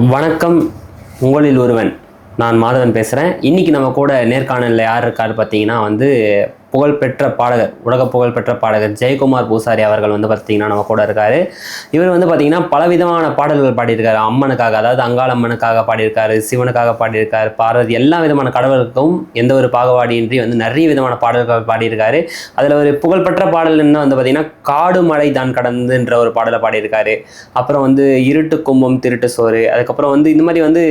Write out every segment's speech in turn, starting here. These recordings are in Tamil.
வணக்கம். உங்களில் ஒருவன். நான் மாதவன் பேசுகிறேன். இன்றைக்கி நம்ம கூட நேர்காணலில் யார் இருக்காரு பார்த்தீங்கன்னா புகழ்பெற்ற பாடகர், உலக புகழ்பெற்ற பாடகர் ஜெயக்குமார் பூசாரி அவர்கள் பார்த்தீங்கன்னா நம்ம கூட இருக்காரு. இவர் பார்த்தீங்கன்னா பலவிதமான பாடல்கள் பாடியிருக்காரு. அம்மனுக்காக, அதாவது அங்காளம்மனுக்காக பாடியிருக்காரு, சிவனுக்காக பாடியிருக்காரு, பார்வதி, எல்லா விதமான கடவுளுக்கும் எந்த ஒரு பாகுபாடியின்றி நிறைய விதமான பாடல்கள் பாடியிருக்காரு. அதில் ஒரு புகழ்பெற்ற பாடல் என்ன பார்த்தீங்கன்னா காடு மழை தான் கடந்துன்ற ஒரு பாடலை பாடியிருக்காரு. அப்புறம் இருட்டு கும்பம் திருட்டு சோறு, அதுக்கப்புறம் இந்த மாதிரி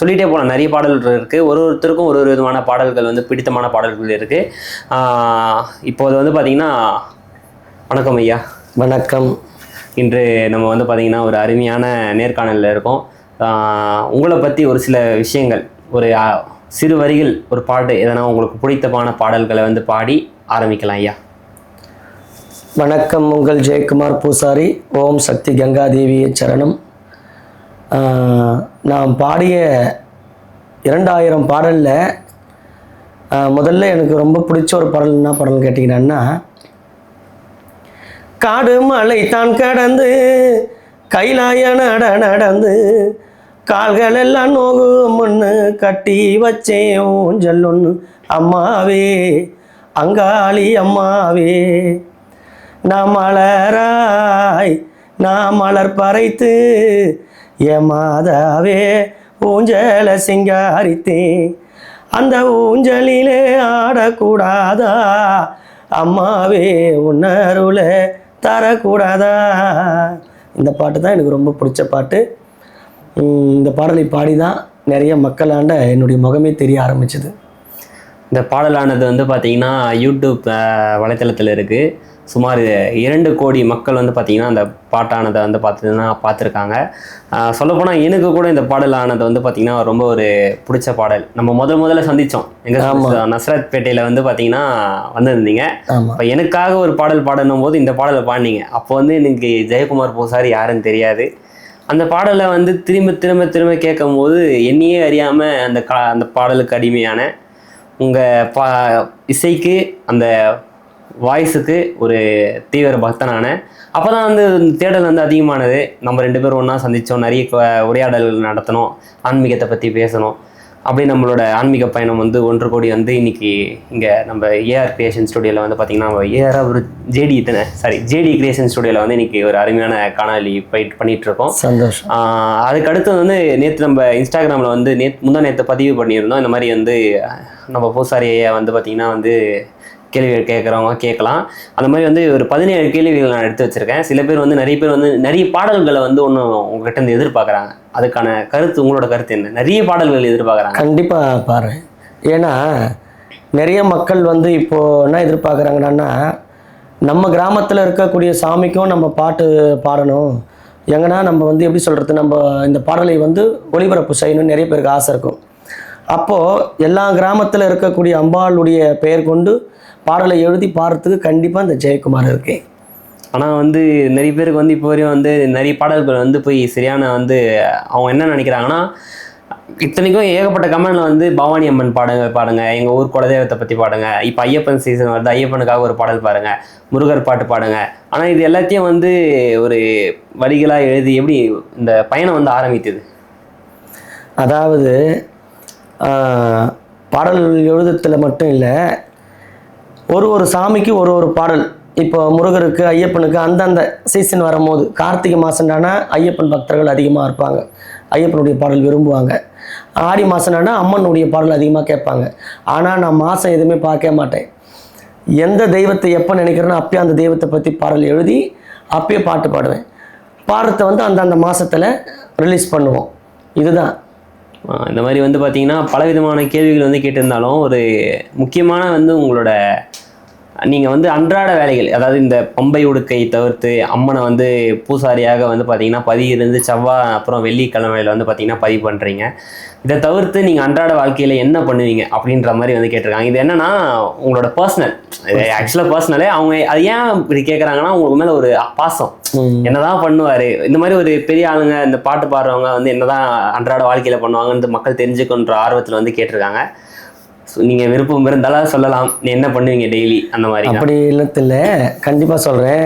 சொல்லிகிட்டே போகலாம். நிறைய பாடல்கள் இருக்குது. ஒருத்தருக்கும் ஒரு விதமான பாடல்கள் பிடித்தமான பாடல்கள் இருக்குது. இப்போது பார்த்தீங்கன்னா, வணக்கம் ஐயா. வணக்கம். இன்று நம்ம பார்த்தீங்கன்னா ஒரு அருமையான நேர்காணலில் இருக்கோம். உங்களை பற்றி ஒரு சில விஷயங்கள், ஒரு சிறு வரிகள், ஒரு பாட்டு எதனா உங்களுக்கு பிடித்தமான பாடல்களை பாடி ஆரம்பிக்கலாம் ஐயா. வணக்கம். உங்கள் ஜெயக்குமார் பூசாரி. ஓம் சக்தி கங்காதேவியே சரணம். நான் பாடிய 2000 பாடலில் முதல்ல எனக்கு ரொம்ப பிடிச்ச ஒரு பாடல் என்ன பாடல் கேட்டிங்கன்னா, காடு மலை தான் கடந்து கைலாய நடந்து கால்கள் எல்லாம் நோகு முன்னு கட்டி வச்சேன் ஊஞ்சல் ஒன்று அம்மாவே அங்காளி அம்மாவே, நான் மலராய் நான் மலர் பறைத்து என் மாதாவே ஊஞ்சலை சிங்காரித்தேன், அந்த ஊஞ்சலிலே ஆடக்கூடாதா அம்மாவே உன்னருளை தரக்கூடாதா. இந்த பாட்டு தான் எனக்கு ரொம்ப பிடிச்ச பாட்டு. இந்த பாடலை பாடி தான் நிறைய மக்களாண்ட என்னுடைய முகமே தெரிய ஆரம்பிச்சது. இந்த பாடலானது பார்த்தீங்கன்னா யூடியூப் வலைத்தளத்தில் இருக்குது. சுமார் 2 கோடி மக்கள் பார்த்தீங்கன்னா அந்த பாட்டானதை பார்த்துருக்காங்க. சொல்லப்போனால் எனக்கு கூட இந்த பாடலானது பார்த்தீங்கன்னா ரொம்ப ஒரு பிடிச்ச பாடல். நம்ம முதல்ல சந்தித்தோம் எங்கள் நஸ்ரத் பேட்டையில் பார்த்தீங்கன்னா வந்திருந்தீங்க. இப்போ எனக்காக ஒரு பாடல் பாடணும் போது இந்த பாடலை பாடினீங்க. அப்போ எனக்கு ஜெயக்குமார் பூசாரி யாருன்னு தெரியாது. அந்த பாடலை திரும்ப திரும்ப திரும்ப கேட்கும் போது என்னையே அறியாமல் அந்த பாடலுக்கு அடிமையான உங்கள் இசைக்கு, அந்த வாய்ஸுக்கு ஒரு தீவிர பக்தனான. அப்போ தான் தேடல் அதிகமானது. நம்ம 2 பேரும் ஒன்றா சந்தித்தோம், நிறைய உரையாடல்கள் நடத்தணும், ஆன்மீகத்தை பற்றி பேசணும். அப்படி நம்மளோட ஆன்மீக பயணம் ஒன்று கோடி இன்னைக்கு இங்கே நம்ம ஏஆர் கிரியேஷன் ஸ்டுடியோவில் பார்த்தீங்கன்னா ஜேடி கிரியேஷன் ஸ்டுடியோவில் இன்னைக்கு ஒரு அருமையான காணொலி பண்ணிகிட்ருக்கோம். சந்தோஷம். அதுக்கு அடுத்து நேற்று நம்ம இன்ஸ்டாகிராமில் நேற்று பதிவு பண்ணியிருந்தோம். இந்த மாதிரி நம்ம பூசாரியை பார்த்தீங்கன்னா கேள்விகள் கேட்குறவங்க கேட்கலாம். அந்த மாதிரி ஒரு 17 கேள்விகள் நான் எடுத்து வச்சுருக்கேன். சில பேர் நிறைய பேர் நிறைய பாடல்களை ஒன்று உங்ககிட்ட எதிர்பார்க்குறாங்க. அதுக்கான கருத்து, உங்களோட கருத்து என்ன? நிறைய பாடல்கள் எதிர்பார்க்குறாங்க. கண்டிப்பாக பாரு. ஏன்னா நிறைய மக்கள் இப்போது என்ன எதிர்பார்க்குறாங்கன்னா, நம்ம கிராமத்தில் இருக்கக்கூடிய சாமிக்கும் நம்ம பாட்டு பாடணும், எங்கன்னா நம்ம எப்படி சொல்கிறது, நம்ம இந்த பாடலை ஒளிபரப்பு செய்யணும்னு நிறைய பேருக்கு ஆசை இருக்கும். அப்போது எல்லா கிராமத்தில் இருக்கக்கூடிய அம்பாளுடைய பெயர் கொண்டு பாடலை எழுதி பாடுறதுக்கு கண்டிப்பாக இந்த ஜெயக்குமார் இருக்கேன். ஆனால் நிறைய பேருக்கு இப்போ வரையும் நிறைய பாடல்கள் போய் சரியான அவங்க என்ன நினைக்கிறாங்கன்னா, இத்தனைக்கும் ஏகப்பட்ட கமெண்டில் பவானி அம்மன் பாடுங்க, எங்கள் ஊர் குலதெய்வத்தை பற்றி பாடுங்க, இப்போ ஐயப்பன் சீசன் வருது, ஐயப்பனுக்காக ஒரு பாடல் பாருங்க, முருகர் பாட்டு பாடுங்க. ஆனால் இது எல்லாத்தையும் ஒரு வரிகளாக எழுதி எப்படி இந்த பயணம் ஆரம்பித்தது? அதாவது பாடல் எழுதத்தில் மட்டும் இல்லை, ஒரு சாமிக்கு ஒரு பாடல். இப்போ முருகருக்கு, ஐயப்பனுக்கு அந்தந்த சீசன் வரும்போது, கார்த்திகை மாதம்னா ஐயப்பன் பக்தர்கள் அதிகமாக இருப்பாங்க, ஐயப்பனுடைய பாடல் விரும்புவாங்க. ஆடி மாதம்னா அம்மனுடைய பாடல் அதிகமாக கேட்பாங்க. ஆனால் நான் மாதம் எதுவுமே பார்க்க மாட்டேன். எந்த தெய்வத்தை எப்போ நினைக்கிறேனோ அப்பயே அந்த தெய்வத்தை பற்றி பாடல் எழுதி அப்பயே பாட்டு பாடுவேன். பாடுறதை அந்தந்த மாதத்தில் ரிலீஸ் பண்ணுவோம். இதுதான். இந்த மாதிரி பார்த்தீங்கன்னா பலவிதமான கேள்விகள் கேட்டிருந்தாலும் ஒரு முக்கியமான உங்களோட நீங்கள் அன்றாட வேலைகள், அதாவது இந்த பம்பை உடுக்கை தவிர்த்து அம்மனை பூசாரியாக பார்த்தீங்கன்னா பதியிலிருந்து செவ்வாய் அப்புறம் வெள்ளிக்கிழமையில் பார்த்தீங்கன்னா பதிவு பண்ணுறீங்க. இதை தவிர்த்து நீங்கள் அன்றாட வாழ்க்கையில் என்ன பண்ணுவீங்க அப்படின்ற மாதிரி கேட்டிருக்காங்க. இது என்னென்னா உங்களோட பர்சனல், ஆக்சுவலாக பர்சனலே அவங்க அது ஏன் இப்படி கேட்குறாங்கன்னா, உங்களுக்கு மேலே ஒரு பாசம். என்னதான் பண்ணுவார், இந்த மாதிரி ஒரு பெரிய ஆளுங்க, இந்த பாட்டு பாடுறவங்க என்னதான் அன்றாட வாழ்க்கையில் பண்ணுவாங்கன்னு மக்கள் தெரிஞ்சுக்கணுன்ற ஆர்வத்தில் கேட்டிருக்காங்க. நீங்கள் விருப்பம் இருந்தாலும் சொல்லலாம், நீ என்ன பண்ணுவீங்க டெய்லி அந்த மாதிரி? அப்படி இல்லை, கண்டிப்பாக சொல்கிறேன்.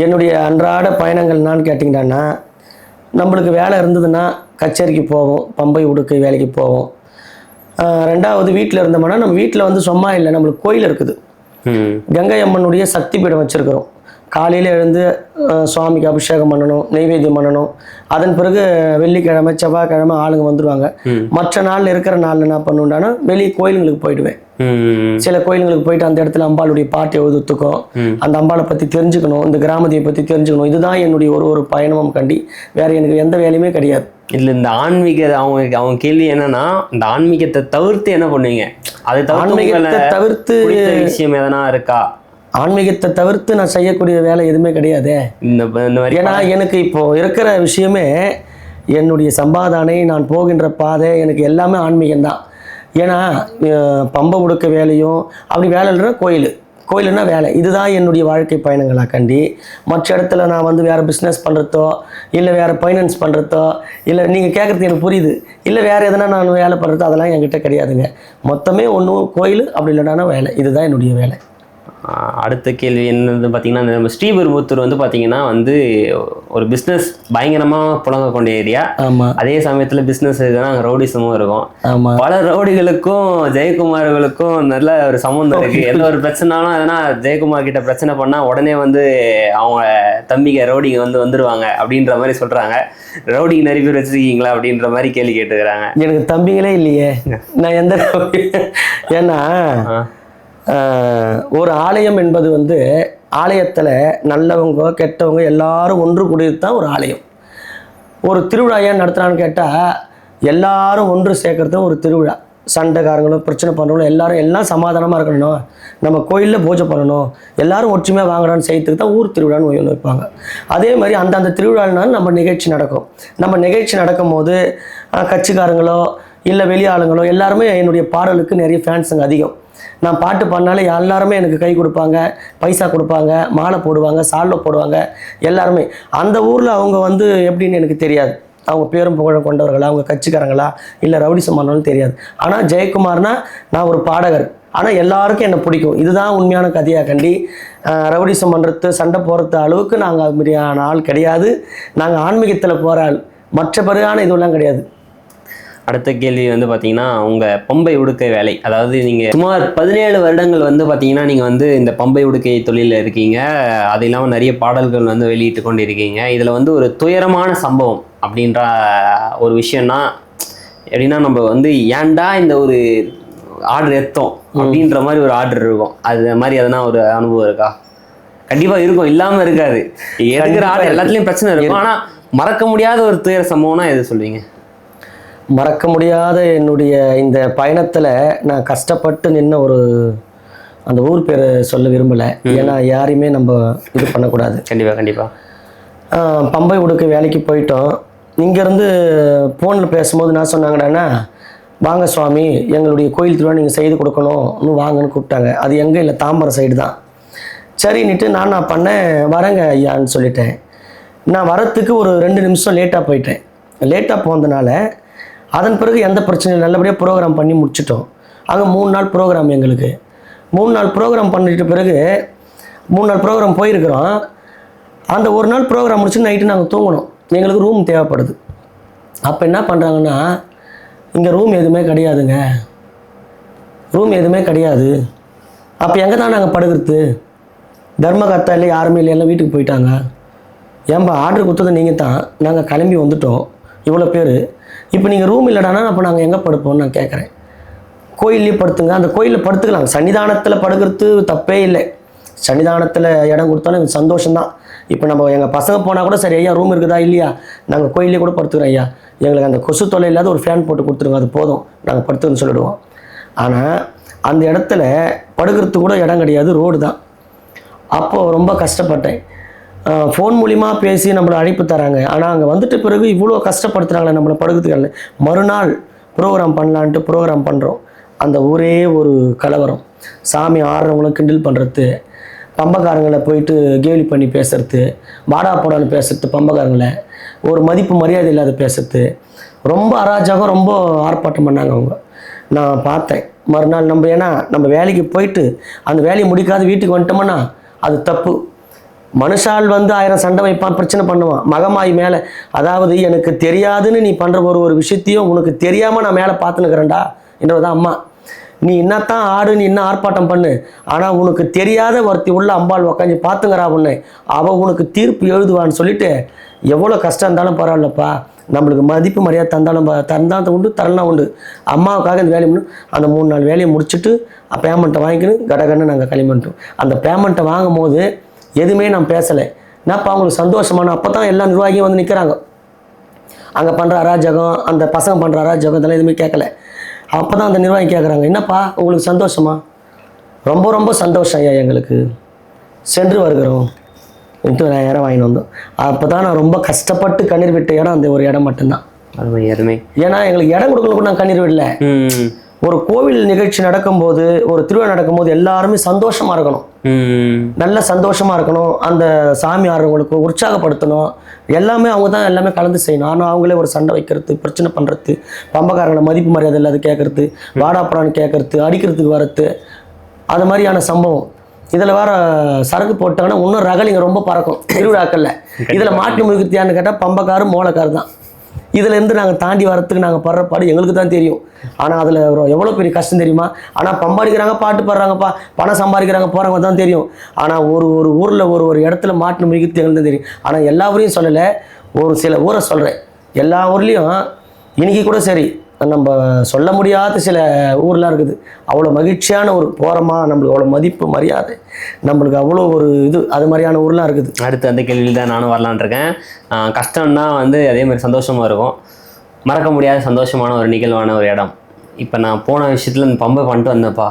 என்னுடைய அன்றாட பயணங்கள் என்னான்னு கேட்டிங்கன்னா, நம்மளுக்கு வேலை இருந்ததுன்னா கச்சேரிக்கு போவோம், பம்பை உடுக்கை வேலைக்கு போவோம். ரெண்டாவது வீட்டில் இருந்தோம்னா நம்ம வீட்டில் வந்து சும்மா இல்லை, நம்மளுக்கு கோயில் இருக்குது. கங்கை அம்மனுடைய சக்தி பீடம் வச்சுருக்கிறோம். காலையில் எழுந்து சுவாமிக்கு அபிஷேகம் பண்ணணும், நெய்வேத்தியம் பண்ணணும். அதன் பிறகு வெள்ளிக்கிழமை செவ்வாய்க்கிழமை ஆளுங்க வந்துடுவாங்க. மற்ற நாளில் இருக்கிற நாளில் என்ன பண்ணுண்டானா வெளியே கோயிலுங்களுக்கு போயிடுவேன். சில கோயிலுங்களுக்கு போயிட்டு அந்த இடத்துல அம்பாளுடைய பாட்டு எழுதுத்துக்கும், அந்த அம்பாளை பற்றி தெரிஞ்சுக்கணும், இந்த கிராமத்தையை பற்றி தெரிஞ்சுக்கணும். இதுதான் என்னுடைய ஒரு பயணமும் கண்டி. வேற எனக்கு எந்த வேலையுமே கிடையாது. இல்லை, இந்த ஆன்மீக அவங்க கேள்வி என்னன்னா, இந்த ஆன்மீகத்தை தவிர்த்து என்ன பண்ணுவீங்க? அதை தவிர்த்து விஷயம் எதனா இருக்கா? ஆன்மீகத்தை தவிர்த்து நான் செய்யக்கூடிய வேலை எதுவுமே கிடையாது. ஏன்னா எனக்கு இப்போ இருக்கிற விஷயமே என்னுடைய சம்பாதனை, நான் போகின்ற பாதை, எனக்கு எல்லாமே ஆன்மீகம்தான். ஏன்னா பம்பை உடுக்க வேலையும் அப்படி வேலை இல்லைன்னா கோயிலுன்னா வேலை. இதுதான் என்னுடைய வாழ்க்கை பயணங்களாக கண்டி. மற்ற இடத்துல நான் வந்து வேறு பிஸ்னஸ் பண்ணுறதோ இல்லை வேறு ஃபைனான்ஸ் பண்ணுறதோ இல்லை நீங்கள் கேட்குறது எனக்கு புரியுது, இல்லை வேறு எதனா நான் வேலை பண்ணுறதோ அதெல்லாம் என்கிட்ட கிடையாதுங்க. மொத்தமே ஒன்றும் கோயில் அப்படி இல்லைனா வேலை. இதுதான் என்னுடைய வேலை. அடுத்த கேள்வி என்னது பார்த்தீங்கன்னா, நம்ம ஸ்ரீபெரும்புத்தூர் வந்து பார்த்தீங்கன்னா வந்து ஒரு பிஸ்னஸ் பயங்கரமாக புழங்கக்கூடிய ஏரியா. அதே சமயத்தில் பிஸ்னஸ் இருக்குன்னா அங்கே ரவுடிசமும் இருக்கும். பல ரவுடிகளுக்கும் ஜெயக்குமார்களுக்கும் நல்ல ஒரு சம்மந்தம் இருக்குது. எந்த ஒரு பிரச்சனாலும் எதனா ஜெயக்குமார் கிட்ட பிரச்சனை பண்ணால் உடனே வந்து அவங்க தம்பிங்க ரவுடிங்க வந்துடுவாங்க அப்படின்ற மாதிரி சொல்கிறாங்க. ரவுடிங்க நிறைய பேர் வச்சுருக்கீங்களா அப்படின்ற மாதிரி கேள்வி கேட்டுக்கிறாங்க. எனக்கு தம்பிங்களே இல்லையே, நான் எந்த ஏன்னா ஒரு ஆலயம் என்பது வந்து ஆலயத்தில் நல்லவங்க கெட்டவங்க எல்லாரும் ஒன்று கூடியது தான் ஒரு ஆலயம். ஒரு திருவிழா ஏன் நடத்துகிறான்னு கேட்டால் எல்லாரும் ஒன்று சேர்க்கறது ஒரு திருவிழா. சண்டைக்காரங்களும் பிரச்சனை பண்ணுறவங்களும் எல்லாம் சமாதானமாக இருக்கணும், நம்ம கோயிலில் பூஜை பண்ணணும், எல்லாரும் ஒற்றுமையாக வாங்குறான்னு செய்யறதுக்கு தான் ஊர் திருவிழான்னு ஒன்று வைப்பாங்க. அதே மாதிரி அந்தந்த திருவிழானாலும் நம்ம நிகழ்ச்சி நடக்கும். நம்ம நிகழ்ச்சி நடக்கும் போது கட்சிக்காரங்களோ இல்லை வெளியாளுங்களோ எல்லாருமே என்னுடைய பாடலுக்கு நிறைய ஃபேன்ஸுங்க அதிகம். நான் பாட்டு பண்ணாலே எல்லாருமே எனக்கு கை கொடுப்பாங்க, பைசா கொடுப்பாங்க, மாலை போடுவாங்க, சால்வை போடுவாங்க. எல்லாருமே அந்த ஊரில் அவங்க வந்து எப்படின்னு எனக்கு தெரியாது. அவங்க பேரும் புகழும் கொண்டவர்களா, அவங்க கட்சிக்காரங்களா இல்லை ரவுடிசம் பண்ணாலும் தெரியாது. ஆனால் ஜெயக்குமார்னா நான் ஒரு பாடகர், ஆனால் எல்லாருக்கும் என்னை பிடிக்கும். இதுதான் உண்மையான கதையாக கண்டி. ரவுடிசம் பண்ணுறது சண்டை போடுறது அளவுக்கு நாங்கள் அது மாதிரியான ஆள் கிடையாது. நாங்கள் ஆன்மீகத்தில் போகிற ஆள், மற்ற பிறகான இதுவெல்லாம் கிடையாது. அடுத்த கேள்வி வந்து பார்த்தீங்கன்னா, உங்கள் பம்பை உடுக்கை வேலை, அதாவது நீங்கள் சுமார் 17 வருடங்கள் வந்து பார்த்தீங்கன்னா நீங்கள் வந்து இந்த பம்பை உடுக்கை தொழிலில் இருக்கீங்க. அது இல்லாமல் நிறைய பாடல்கள் வந்து வெளியிட்டு கொண்டு இருக்கீங்க. இதில் வந்து ஒரு துயரமான சம்பவம் அப்படின்ற ஒரு விஷயம்னா எப்படின்னா, நம்ம வந்து ஏன்டா இந்த ஒரு ஆர்டர் எடுத்தோம் அப்படின்ற மாதிரி ஒரு ஆர்டர் இருக்கும். அது மாதிரி எதனா ஒரு அனுபவம் இருக்கா? கண்டிப்பாக இருக்கும், இல்லாமல் இருக்காது. எடுக்கிற ஆர்டர் எல்லாத்துலேயும் பிரச்சனை இருக்கும். ஆனால் மறக்க முடியாத ஒரு துயர சம்பவம்னா எது சொல்வீங்க? மறக்க முடியாத என்னுடைய இந்த பயணத்தில் நான் கஷ்டப்பட்டு நின்ன ஒரு அந்த ஊர் பேரை சொல்ல விரும்பலை. ஏன்னா யாரையுமே நம்ம இது பண்ணக்கூடாது. கண்டிப்பாக பம்பை உடுக்க வேலைக்கு போயிட்டோம். இங்கேருந்து ஃபோனில் பேசும்போது நான் சொன்னாங்கடாண்ணா, வாங்க சுவாமி, எங்களுடைய கோயில் திருவிழா நீங்கள் செய்து கொடுக்கணும், இன்னும் வாங்கன்னு கூப்பிட்டாங்க. அது எங்கே இல்லை, தாம்பரம் சைடு தான். சரின்னுட்டு நான் பண்ணேன், வரேங்க ஐயான்னு சொல்லிட்டேன். நான் வரத்துக்கு ஒரு 2 நிமிஷம் லேட்டாக போயிட்டேன். லேட்டாக போனதுனால அதன் பிறகு எந்த பிரச்சனையும் நல்லபடியாக ப்ரோக்ராம் பண்ணி முடிச்சிட்டோம். அங்கே 3 நாள் ப்ரோக்ராம் எங்களுக்கு. 3 நாள் ப்ரோக்ராம் பண்ணிட்ட பிறகு 3 நாள் ப்ரோக்ராம் போயிருக்கிறோம். அந்த ஒரு நாள் ப்ரோக்ராம் முடிச்சு நைட்டு நாங்கள் தூங்கணும். எங்களுக்கு ரூம் தேவைப்படுது. அப்போ என்ன பண்ணுறாங்கன்னா, இங்கே ரூம் எதுவுமே கிடையாதுங்க, ரூம் எதுவுமே கிடையாது. அப்போ எங்கே தான் நாங்கள் படுக்கிறது? தர்மகர்த்தா இல்லை, யாருமே இல்லை, எல்லாம் வீட்டுக்கு போயிட்டாங்க. ஏன்பா ஆர்டர் கொடுத்தது நீங்கள் தான், நாங்கள் கிளம்பி வந்துட்டோம் இவ்வளோ பேர். இப்போ நீங்கள் ரூம் இல்லைடானா அப்போ நாங்கள் எங்கே படுப்போம்னு நான் கேட்குறேன். கோயிலே படுத்துங்க, அந்த கோயிலில் படுத்துக்கலாம். சன்னிதானத்தில் படுக்கிறது தப்பே இல்லை. சன்னிதானத்தில் இடம் கொடுத்தாலும் எனக்கு சந்தோஷம்தான். இப்போ நம்ம எங்கள் பசங்க போனால் கூட சரி ஐயா ரூம் இருக்குதா இல்லையா, நாங்கள் கோயிலே கூட படுத்துக்கிறோம் ஐயா, எங்களுக்கு அந்த கொசு தொல்லை இல்லாத ஒரு ஃபேன் போட்டு கொடுத்துருங்க, அது போதும், நாங்கள் படுத்துக்கன்னு சொல்லிடுவோம். ஆனால் அந்த இடத்துல படுக்கிறதுக்கு கூட இடம் கிடையாது, ரோடு தான். அப்போது ரொம்ப கஷ்டப்பட்டேன். ஃபோன் மூலிமா பேசி நம்மளை அழைப்பு தராங்க. ஆனால் அங்கே வந்துட்ட பிறகு இவ்வளோ கஷ்டப்படுத்துகிறாங்களே நம்மளை படுக்கிறதுக்கு. மறுநாள் ப்ரோக்ராம் பண்ணலான்ட்டு ப்ரோக்ராம் பண்ணுறோம். அந்த ஊரே ஒரு கலவரம். சாமி ஆடுறவங்களும் கிண்டல் பண்ணுறது, பம்பக்காரங்களை போயிட்டு கேலி பண்ணி பேசுறது, வாடா போடான்னு பேசுறது, பம்பக்காரங்களை ஒரு மதிப்பு மரியாதை இல்லாத பேசுறது, ரொம்ப அராஜகம், ரொம்ப ஆர்ப்பாட்டம் பண்ணாங்க அவங்க. நான் பார்த்தேன். மறுநாள் ஏன்னா நம்ம வேலைக்கு போயிட்டு அந்த வேலையை முடிக்காத வீட்டுக்கு வந்துட்டோம்னா அது தப்பு. மனுஷால் வந்து 1000 சண்டை வைப்பான், பிரச்சனை பண்ணுவான். மகமாய் மேலே, அதாவது எனக்கு தெரியாதுன்னு நீ பண்ணுற ஒரு விஷயத்தையும் உனக்கு தெரியாமல் நான் மேலே பார்த்துனுக்கிறேன்டா என்றதான் அம்மா. நீ என்னத்தான் ஆடு, நீ என்ன ஆர்ப்பாட்டம் பண்ணு, ஆனால் உனக்கு தெரியாத ஒருத்தி உள்ள அம்பாள் உக்காஞ்சி பார்த்துங்கிறா உன்னை, அவள் உனக்கு தீர்ப்பு எழுதுவான்னு சொல்லிட்டு எவ்வளோ கஷ்டம் இருந்தாலும் பரவாயில்லப்பா, நம்மளுக்கு மதிப்பு மரியாதை தந்தாலும் உண்டு, தரலாம் உண்டு. அம்மாவுக்காக இந்த வேலையை அந்த 3-4 வேலையை முடிச்சுட்டு பேமெண்ட்டை வாங்கிக்கணும், கடகடன்னு நாங்கள் கிளம்பிட்டோம். அந்த பேமெண்ட்டை வாங்கும் போது எதுவுமே நான் பேசலை. என்னப்பா அவங்களுக்கு சந்தோஷமான, அப்போ தான் எல்லா நிர்வாகியும் வந்து நிற்கிறாங்க. அங்கே பண்ணுற அராஜகம், அந்த பசங்க பண்ணுற அராஜகம் இதெல்லாம் எதுவுமே கேட்கல. அப்போ தான் அந்த நிர்வாகி கேட்குறாங்க, என்னப்பா உங்களுக்கு சந்தோஷமா? ரொம்ப ரொம்ப சந்தோஷம் ஐயா, எங்களுக்கு சென்று வருகிறோம் இன்ட்டு 1000 வாங்கிட்டு வந்தோம். அப்போ தான் நான் ரொம்ப கஷ்டப்பட்டு கண்ணீர் விட்ட இடம் அந்த ஒரு இடம் மட்டும்தான். அருமை. ஏன்னா எங்களுக்கு இடம் கொடுக்கல கூட நான் கண்ணீர் விடல. ஒரு கோவில் நிகழ்ச்சி நடக்கும்போது, ஒரு திருவிழா நடக்கும்போது எல்லாருமே சந்தோஷமா இருக்கணும், நல்ல சந்தோஷமா இருக்கணும், அந்த சாமி ஆடுறவங்களுக்கு உற்சாகப்படுத்தணும், எல்லாமே அவங்க தான் எல்லாமே கலந்து செய்யணும். ஆனால் அவங்களே ஒரு சண்டை வைக்கிறது, பிரச்சனை பண்ணுறது, பம்பக்காரங்களை மதிப்பு மரியாதை இல்லாத கேட்கறது, வாடாப்புறான்னு கேட்கறது, அடிக்கிறதுக்கு வரது, அது மாதிரியான சம்பவம். இதில் வேற சரக்கு போட்டாங்கன்னா இன்னும் ரகலிங்க ரொம்ப பறக்கும் திருவிழாக்கள்ல. இதில் மாட்டு முழுக்கத்தியான்னு கேட்டால் பம்பக்காரு மோளக்காரு தான். இதுலேருந்து நாங்கள் தாண்டி வரத்துக்கு நாங்கள் படுற பாடு எங்களுக்கு தான் தெரியும். ஆனால் அதில் எவ்வளோ பெரிய கஷ்டம் தெரியுமா? ஆனால் பம்பாடிக்கிறாங்க, பாட்டு பாடுறாங்கப்பா, பணம் சம்பாதிக்கிறாங்க, போகிறவங்க தான் தெரியும். ஆனால் ஒரு ஊரில் ஒரு இடத்துல மாட்டு மிகுத்து எங்களுக்கு தான் தெரியும். ஆனால் எல்லா ஊரையும் சொல்லலை, ஒரு சில ஊரை சொல்கிறேன். எல்லா ஊர்லேயும் இன்னைக்கு கூட சரி, நம்ம சொல்ல முடியாத சில ஊர்லாம் இருக்குது. அவ்வளோ மகிழ்ச்சியான ஒரு போகிறோமா, நம்மளுக்கு அவ்வளோ மதிப்பு மரியாதை, நம்மளுக்கு அவ்வளோ ஒரு இது, அது மாதிரியான ஊர்லாம் இருக்குது. அடுத்து அந்த கேள்வியில் தான் நானும் வரலான் இருக்கேன். கஷ்டம்னா வந்து அதே மாதிரி சந்தோஷமாக இருக்கும், மறக்க முடியாத சந்தோஷமான ஒரு நிகழ்வான ஒரு இடம். இப்போ நான் போன விஷயத்தில் இந்த பம்பை பண்ணிட்டு வந்தேன்ப்பா,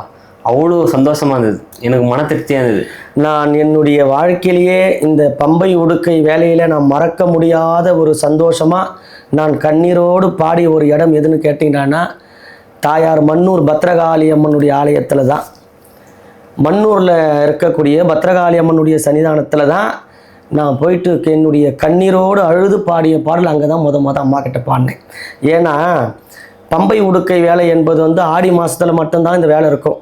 அவ்வளோ சந்தோஷமாக இருந்தது, எனக்கு மன திருப்தியாக இருந்தது. நான் என்னுடைய வாழ்க்கையிலேயே இந்த பம்பை உடுக்கை வேலையில் நான் மறக்க முடியாத ஒரு சந்தோஷமாக நான் கண்ணீரோடு பாடிய ஒரு இடம் எதுன்னு கேட்டிங்கன்னா, தாயார் மன்னூர் பத்ரகாளி அம்மனுடைய ஆலயத்தில் தான். மன்னூரில் இருக்கக்கூடிய பத்ரகாளி அம்மனுடைய சன்னிதானத்தில் தான் நான் போயிட்டு என்னுடைய கண்ணீரோடு அழுது பாடிய பாடல் அங்கே தான் முத அம்மா கிட்ட பாடினேன். ஏன்னா பம்பை உடுக்கை வேலை என்பது வந்து ஆடி மாதத்தில் மட்டும்தான் இந்த வேலை இருக்கும்.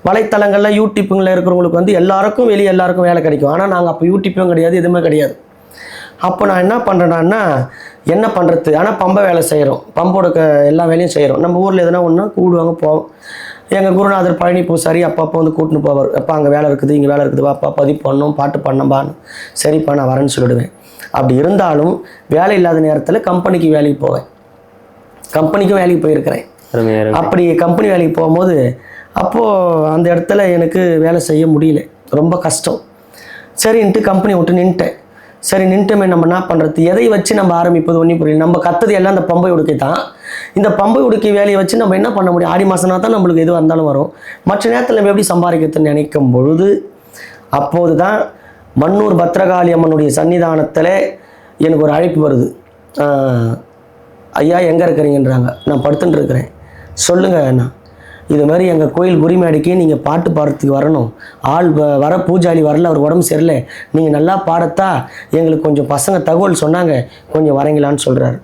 வலைத்தளங்களில் யூடியூப்புங்களில் இருக்கிறவங்களுக்கு வந்து எல்லாருக்கும் வெளியே எல்லாருக்கும் வேலை கிடைக்கும். ஆனால் நாங்கள் அப்போ யூடியூப்பும் கிடையாது, எதுவுமே கிடையாது. அப்போ நான் என்ன பண்ணுறேன்னா, என்ன பண்ணுறது, ஆனால் பம்பை வேலை செய்கிறோம், பம்போட எல்லா வேலையும் செய்கிறோம். நம்ம ஊரில் எதுனா ஒன்றா கூடுவாங்க, போவோம். எங்கள் குருநாதர் பழனி பூசாரி அப்பப்போ வந்து கூட்டின்னு போவார். அப்போ அங்கே வேலை இருக்குது, இங்கே வேலை இருக்குது, வாப்பா பதிவு பண்ணணும், பாட்டு பண்ணம்பான்னு. சரிப்பா நான் வரேன்னு சொல்லிடுவேன். அப்படி இருந்தாலும் வேலை இல்லாத நேரத்தில் கம்பெனிக்கு வேலைக்கு போவேன், கம்பெனிக்கும் வேலைக்கு போயிருக்கிறேன். அப்படி கம்பெனி வேலைக்கு போகும்போது அப்போது அந்த இடத்துல எனக்கு வேலை செய்ய முடியல, ரொம்ப கஷ்டம். சரின்ட்டு கம்பெனி விட்டு நின்ட்டேன். சரி நின்றுமே நம்ம என்ன பண்ணுறது, எதை வச்சு நம்ம ஆரம்பிப்பது ஒன்றும் புரியல. நம்ம கற்றது எல்லாம் இந்த பம்பை உடுக்கை தான். இந்த பம்பை உடுக்கை வேலையை வச்சு நம்ம என்ன பண்ண முடியும்? ஆடி மாதம்னா தான் நம்மளுக்கு எதுவாக இருந்தாலும் வரும். மற்ற நேரத்தில் நம்ம எப்படி சம்பாதிக்கிறதுன்னு நினைக்கும் பொழுது, அப்போது தான் மன்னூர் பத்ரகாளி அம்மனுடைய சன்னிதானத்தில் எனக்கு ஒரு அழைப்பு வருது. ஐயா எங்கே இருக்கிறீங்கன்றாங்க. நான் படுத்துட்டு இருக்கிறேன். சொல்லுங்கள் அண்ணா, இது மாதிரி எங்கள் கோயில் குருமேடைக்கு நீங்கள் பாட்டு பாடுறதுக்கு வரணும், ஆள் வர பூஜாரி வரல, அவர் உடம்பு சரியில்லை, நீங்கள் நல்லா பாடத்தா எங்களுக்கு கொஞ்சம் பசங்க தகவல் சொன்னாங்க, கொஞ்சம் வரீங்களான்னு சொல்கிறாரு.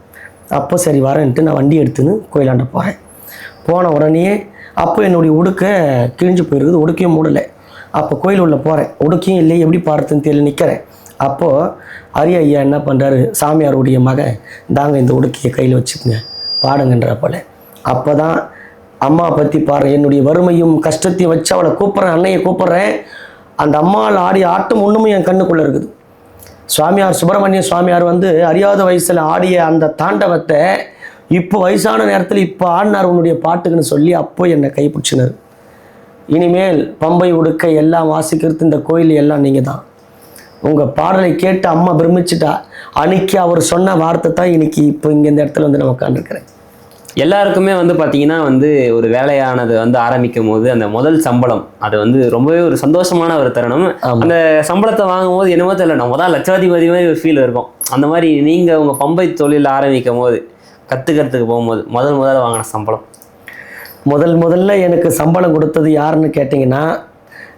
அப்போ சரி வரேன்ட்டு நான் வண்டி எடுத்துன்னு கோயிலாண்ட போகிறேன். போன உடனே அப்போ என்னுடைய உடுக்கை கிழிஞ்சு போயிருக்குது, உடுக்கையும் மூடலை. அப்போ கோயில் உள்ள போகிறேன், உடுக்கையும் இல்லை, எப்படி பாடுறதுன்னு தெரியல, நிற்கிறேன். அப்போது ஐயா என்ன பண்ணுறாரு, சாமியாருடைய மகன், தாங்க இந்த உடுக்கையை கையில் வச்சுக்கோங்க பாடுங்கன்ற போல. அப்போ தான் அம்மா பற்றி பாடுறேன், என்னுடைய வறுமையும் கஷ்டத்தையும் வச்சு அவளை கூப்பிட்றேன், அன்னையை கூப்பிட்றேன். அந்த அம்மாவில் ஆடிய ஆட்டம் ஒன்றுமே என் கண்ணுக்குள்ளே இருக்குது. சுவாமியார் சுப்பிரமணிய சுவாமியார் வந்து அறியாத வயசில் ஆடிய அந்த தாண்டவத்தை இப்போ வயசான நேரத்தில் இப்போ ஆடினார் உன்னுடைய பாட்டுக்குன்னு சொல்லி அப்போ என்னை கைப்பிடிச்சினார். இனிமேல் பம்பை உடுக்கை எல்லாம் வாசிக்கிறது இந்த கோயில் எல்லாம் நீங்கள் தான். உங்கள் பாடலை கேட்டு அம்மா பிரமிச்சிட்டா. அன்னைக்கு அவர் சொன்ன வார்த்தை தான் இன்னைக்கு இப்போ இங்கே இந்த இடத்துல வந்து நான் உட்காந்துருக்கிறேன். எல்லாருக்குமே வந்து பார்த்தீங்கன்னா வந்து ஒரு வேலையானது வந்து ஆரம்பிக்கும் போது அந்த முதல் சம்பளம் அது வந்து ரொம்பவே ஒரு சந்தோஷமான ஒரு தருணம். அந்த சம்பளத்தை வாங்கும் போது என்னமோ தெரியல, நம்ம தான் லட்சாதிபதி மாதிரி ஒரு ஃபீல் இருக்கும். அந்த மாதிரி நீங்கள் உங்கள் பம்பை தொழில் ஆரம்பிக்கும் போது கற்றுக்கிறதுக்கு போகும்போது முதல்ல வாங்கின சம்பளம்? முதல்ல எனக்கு சம்பளம் கொடுத்தது யாருன்னு கேட்டிங்கன்னா,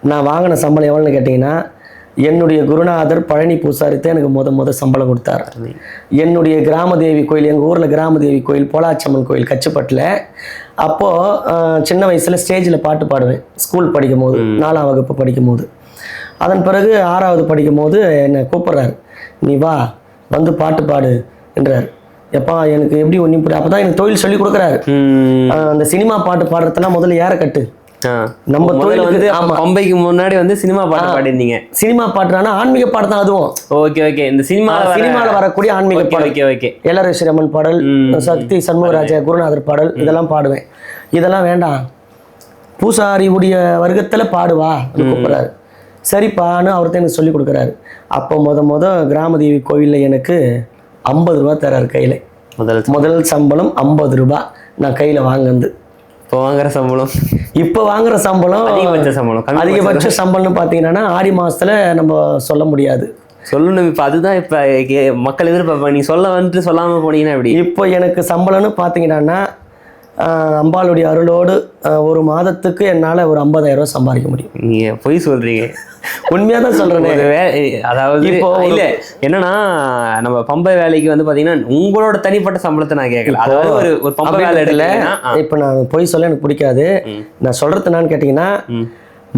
நான் வாங்கின சம்பளம் எவ்வளோன்னு கேட்டிங்கன்னா, என்னுடைய குருநாதர் பழனி பூசாரித்தான் எனக்கு முத சம்பளம் கொடுத்தார். என்னுடைய கிராமதேவி கோயில், எங்கள் ஊரில் கிராமதேவி கோயில், போலாச்சம்மன் கோயில் கச்சுப்பட்டில். அப்போது சின்ன வயசில் ஸ்டேஜில் பாட்டு பாடுவேன், ஸ்கூல் படிக்கும் போது, 4ஆம் வகுப்பு படிக்கும் போது. அதன் பிறகு 6வது படிக்கும் போது என்னை கூப்பிட்றாரு, நீ வா வந்து பாட்டு பாடு என்றார். எப்பா எனக்கு எப்படி ஒன்றும் புரியும். அப்போ தான் எனக்கு தொழில் சொல்லி கொடுக்குறாரு. அந்த சினிமா பாட்டு பாடுறதெல்லாம் முதல்ல ஏற கட்டு. நம்ம தொழில் வந்து பம்பைக்கு முன்னாடி வந்து சினிமா பாட்டு பாடிருந்தீங்க. சினிமா பாட்டுனா ஆன்மீக பாட்டு தான் அதுவும். Okay okay. இந்த சினிமாவில் வரக்கூடிய ஆன்மீக பாடல். Okay okay. எல்ஆர் ஸ்ரீராமன் பாடல், சக்தி சண்முகராஜா, குருநாதர் பாடல் இதெல்லாம் பாடுவேன். இதெல்லாம் வேண்டாம், பூசாரி உடைய வர்க்கத்தில் பாடுவா கூப்பிட்றாரு. சரிப்பான்னு அவர்தான் எனக்கு சொல்லி கொடுக்குறாரு. அப்போ முத கிராமதேவி கோவிலில் எனக்கு 50 ரூபா தராரு கையில். முதல் சம்பளம் 50 ரூபா நான் கையில் வாங்குது. இப்போ வாங்குற சம்பளம் அதிகபட்ச சம்பளம்னு பார்த்தீங்கன்னா ஆடி மாதத்தில் நம்ம சொல்ல முடியாது, சொல்லணும். இப்போ அதுதான் இப்போ மக்கள் எதிர்பார்ப்பாங்க. நீ சொல்ல வந்துட்டு சொல்லாமல் போனீங்கன்னா எப்படி? இப்போ எனக்கு சம்பளம்னு பார்த்தீங்கன்னா அம்பாளுடைய அருளோடு ஒரு மாதத்துக்கு என்னால் ஒரு 50,000 ரூபா சம்பாதிக்க முடியும். நீங்கள் பொய் சொல்கிறீங்க. உண்மையாக தான் சொல்கிறேன். அதாவது இப்போ இல்லை என்னன்னா, நம்ம பம்பை வேலைக்கு வந்து பார்த்தீங்கன்னா உங்களோட தனிப்பட்ட சம்பளத்தை நான் கேட்கல. அதாவது ஒரு பம்பை வேலை இடத்துல இப்போ நான் பொய் சொல்ல எனக்கு பிடிக்காது. நான் சொல்கிறது என்னன்னு கேட்டிங்கன்னா,